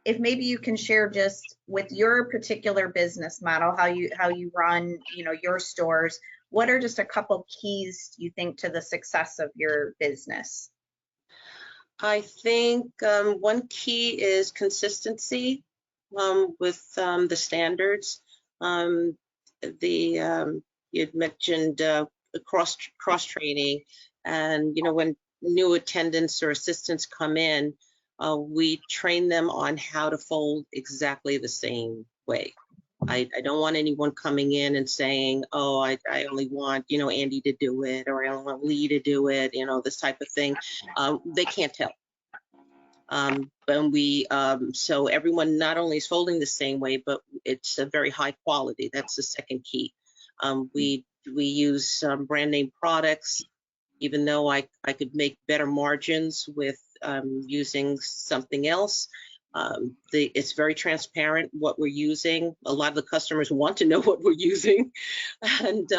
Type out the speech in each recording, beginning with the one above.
if maybe you can share just with your particular business model, how you run, your stores, what are just a couple keys you think to the success of your business? I think one key is consistency with the standards. You had mentioned cross training, and when new attendants or assistants come in, we train them on how to fold exactly the same way. I don't want anyone coming in and saying, oh, I only want, Andy to do it, or I only want Lee to do it, this type of thing. They can't tell. So everyone not only is folding the same way, but it's a very high quality. That's the second key. We use brand name products, even though I could make better margins with using something else. It's very transparent what we're using. A lot of the customers want to know what we're using, and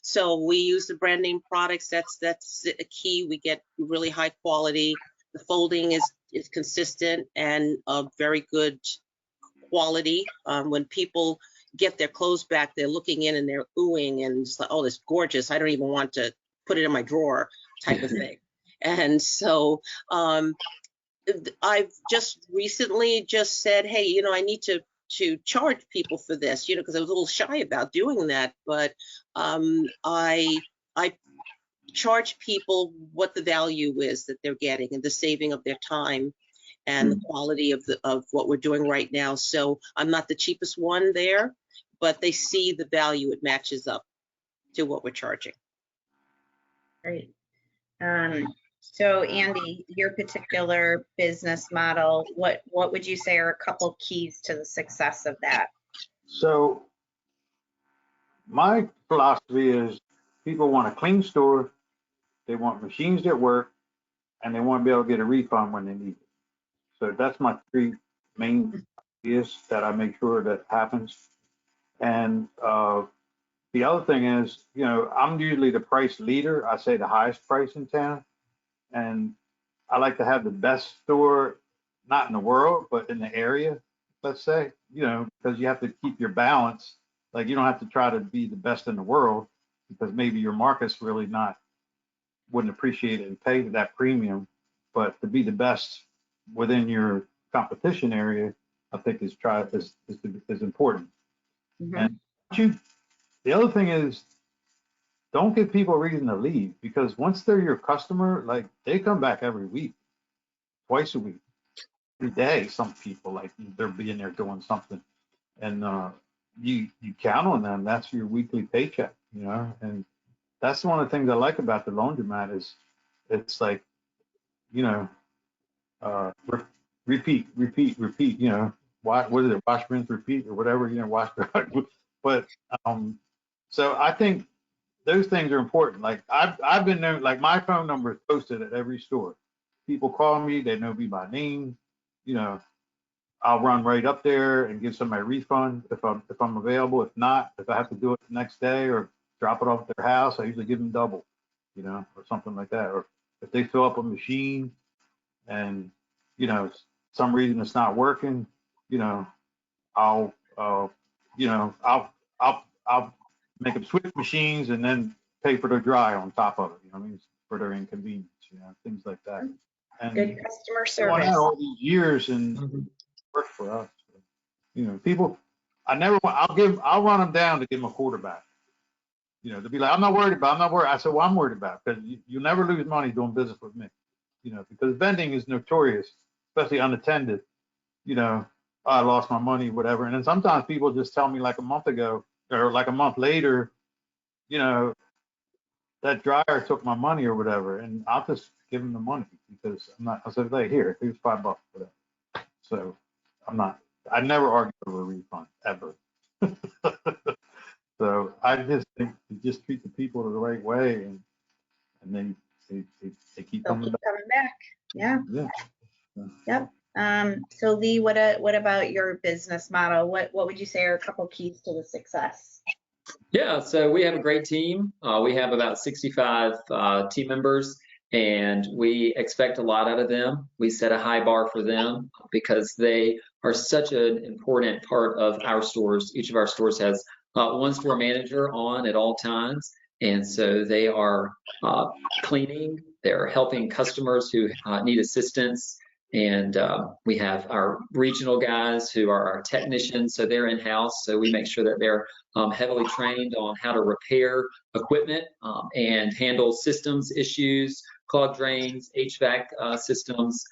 so we use the brand name products. That's a key. We get really high quality. The folding is consistent and of very good quality. When people get their clothes back, they're looking in and they're oohing and it's like, oh, this is gorgeous. I don't even want to put it in my drawer, type of thing. And so I've just recently said, hey, I need to charge people for this, because I was a little shy about doing that, but I charge people what the value is that they're getting and the saving of their time and the quality of what we're doing right now. So I'm not the cheapest one there, but they see the value. It matches up to what we're charging. Great. So Andy, your particular business model, what would you say are a couple keys to the success of that? So my philosophy is people want a clean store, they want machines that work, and they want to be able to get a refund when they need it. So that's my three main ideas that I make sure that happens. And the other thing is, I'm usually the price leader. I say the highest price in town. And I like to have the best store, not in the world, but in the area, let's say, because you have to keep your balance. Like, you don't have to try to be the best in the world, because maybe your market's really wouldn't appreciate it and pay that premium. But to be the best within your competition area, I think is important. Mm-hmm. And the other thing is, don't give people a reason to leave, because once they're your customer, like, they come back every week, twice a week, every day. Some people, like, they're being there doing something, and you count on them. That's your weekly paycheck, and that's one of the things I like about the laundromat is it's like, repeat, what is it, wash, rinse, repeat, or whatever, wash, but so I think those things are important. Like, I've been known, like, my phone number is posted at every store. People call me, they know me by name. I'll run right up there and give somebody a refund if I'm available. If not, if I have to do it the next day or drop it off at their house, I usually give them double, or something like that. Or if they fill up a machine and some reason it's not working, I'll make them switch machines and then pay for their dry on top of it. For their inconvenience, things like that. And good customer service. All these years and work for us. People, I'll run them down to give them a quarterback. To be like, I'm not worried. I said, well, I'm worried about it, because you never lose money doing business with me. Because vending is notorious, especially unattended. I lost my money, whatever. And then sometimes people just tell me, like a month ago or like a month later, that dryer took my money or whatever, and I'll just give them the money, because I said, hey, here's $5 for that. So I never argue over a refund, ever. So I just think you just treat the people the right way, and they keep coming back. Yeah. Yep. So Lee, what about your business model? What would you say are a couple keys to the success? Yeah, so we have a great team. We have about 65 team members, and we expect a lot out of them. We set a high bar for them because they are such an important part of our stores. Each of our stores has one store manager on at all times, and so they are cleaning, they're helping customers who need assistance, and we have our regional guys who are our technicians, so they're in-house, so we make sure that they're heavily trained on how to repair equipment and handle systems issues, clogged drains, HVAC systems.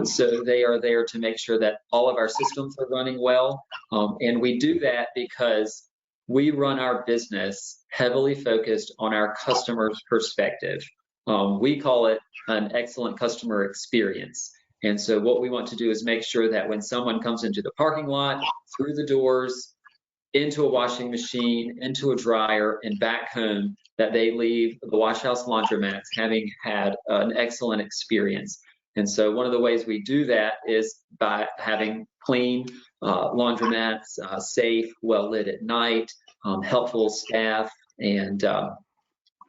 So they are there to make sure that all of our systems are running well. And we do that because we run our business heavily focused on our customer's perspective. We call it an excellent customer experience. And so what we want to do is make sure that when someone comes into the parking lot, through the doors, into a washing machine, into a dryer, and back home, that they leave the Wash House Laundromats having had an excellent experience. And so one of the ways we do that is by having clean laundromats, safe, well lit at night, helpful staff, and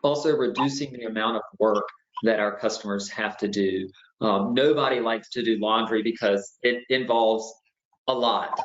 also reducing the amount of work that our customers have to do. Nobody likes to do laundry because it involves a lot.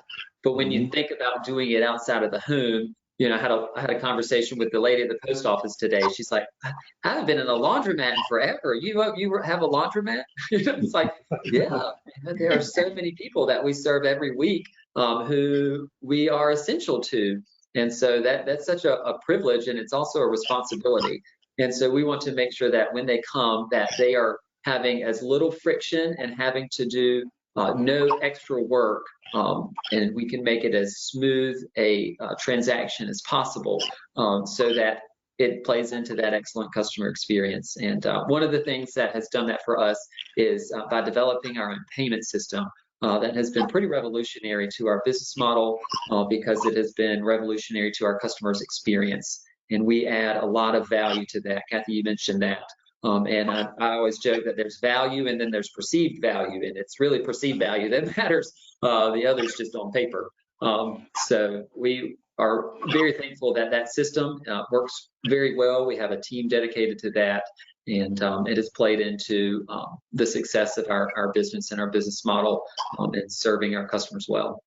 But when you think about doing it outside of the home, you know, I had a conversation with the lady at the post office today. She's like, I haven't been in a laundromat in forever. You have a laundromat? It's like, yeah, there are so many people that we serve every week who we are essential to. And so that's such a privilege, and it's also a responsibility. And so we want to make sure that when they come, that they are having as little friction and having to do no extra work, and we can make it as smooth a transaction as possible, so that it plays into that excellent customer experience. And one of the things that has done that for us is by developing our own payment system. That has been pretty revolutionary to our business model because it has been revolutionary to our customers' experience. And we add a lot of value to that. Kathy, you mentioned that. And I always joke that there's value and then there's perceived value, and it's really perceived value that matters. The other's just on paper. So we are very thankful that that system works very well. We have a team dedicated to that, and it has played into the success of our business and our business model in serving our customers well.